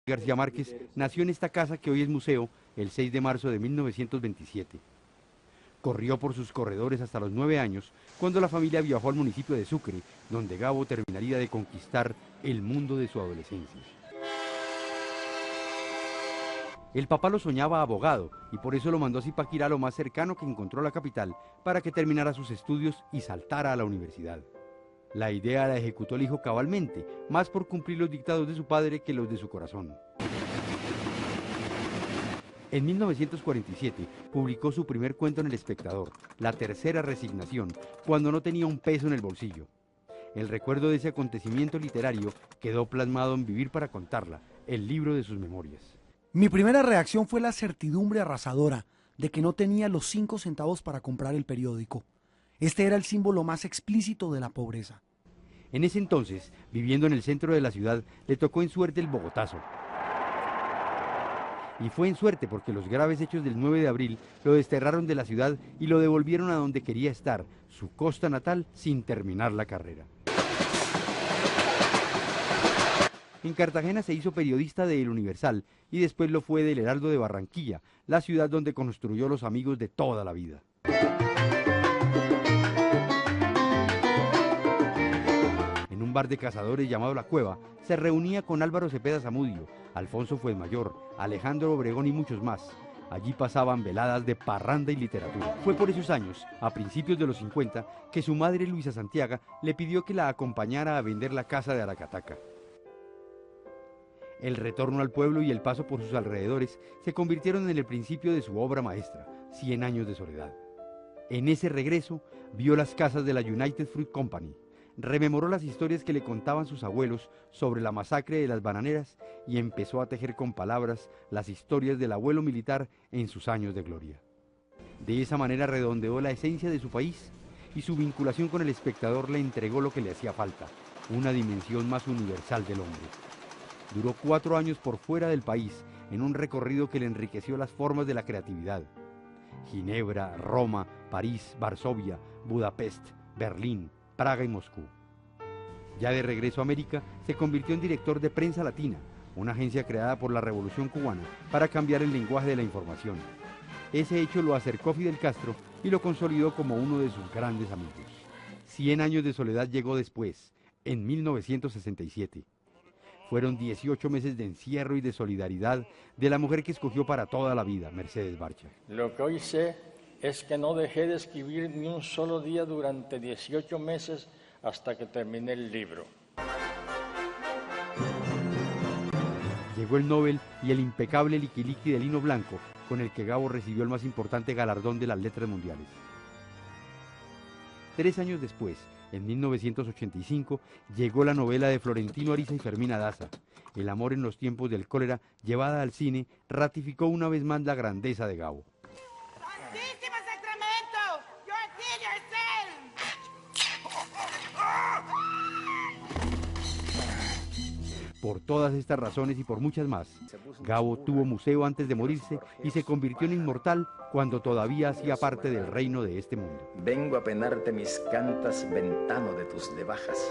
García Márquez nació en esta casa que hoy es museo el 6 de marzo de 1927. Corrió por sus corredores hasta los 9 años, cuando la familia viajó al municipio de Sucre, donde Gabo terminaría de conquistar el mundo de su adolescencia. El papá lo soñaba abogado y por eso lo mandó a Zipaquirá, lo más cercano que encontró a la capital, para que terminara sus estudios y saltara a la universidad. La idea la ejecutó el hijo cabalmente, más por cumplir los dictados de su padre que los de su corazón. En 1947 publicó su primer cuento en El Espectador, La tercera resignación, cuando no tenía un peso en el bolsillo. El recuerdo de ese acontecimiento literario quedó plasmado en Vivir para contarla, el libro de sus memorias. Mi primera reacción fue la certidumbre arrasadora de que no tenía los 5 centavos para comprar el periódico. Este era el símbolo más explícito de la pobreza. En ese entonces, viviendo en el centro de la ciudad, le tocó en suerte el Bogotazo. Y fue en suerte porque los graves hechos del 9 de abril lo desterraron de la ciudad y lo devolvieron a donde quería estar, su costa natal, sin terminar la carrera. En Cartagena se hizo periodista de El Universal y después lo fue del Heraldo de Barranquilla, la ciudad donde construyó los amigos de toda la vida. En un bar de cazadores llamado La Cueva, se reunía con Álvaro Cepeda Zamudio, Alfonso Fuenmayor, Alejandro Obregón y muchos más. Allí pasaban veladas de parranda y literatura. Fue por esos años, a principios de los 50, que su madre Luisa Santiago le pidió que la acompañara a vender la casa de Aracataca. El retorno al pueblo y el paso por sus alrededores se convirtieron en el principio de su obra maestra, 100 años de soledad. En ese regreso, vio las casas de la United Fruit Company, rememoró las historias que le contaban sus abuelos sobre la masacre de las bananeras y empezó a tejer con palabras las historias del abuelo militar en sus años de gloria. De esa manera redondeó la esencia de su país y su vinculación con El Espectador le entregó lo que le hacía falta, una dimensión más universal del hombre. Duró 4 años por fuera del país, en un recorrido que le enriqueció las formas de la creatividad. Ginebra, Roma, París, Varsovia, Budapest, Berlín, Praga y Moscú. Ya de regreso a América, se convirtió en director de Prensa Latina, una agencia creada por la Revolución Cubana para cambiar el lenguaje de la información. Ese hecho lo acercó a Fidel Castro y lo consolidó como uno de sus grandes amigos. 100 años de soledad llegó después, en 1967. Fueron 18 meses de encierro y de solidaridad de la mujer que escogió para toda la vida, Mercedes Barcha. Lo que hoy sé es que no dejé de escribir ni un solo día durante 18 meses hasta que terminé el libro. Llegó el Nobel y el impecable liquiliqui de lino blanco, con el que Gabo recibió el más importante galardón de las letras mundiales. 3 años después, en 1985, llegó la novela de Florentino Ariza y Fermina Daza, El amor en los tiempos del cólera, llevada al cine, ratificó una vez más la grandeza de Gabo. Por todas estas razones y por muchas más, Gabo tuvo museo antes de morirse y se convirtió en inmortal cuando todavía hacía parte del reino de este mundo. Vengo a penarte mis cantas, ventano de tus levajas.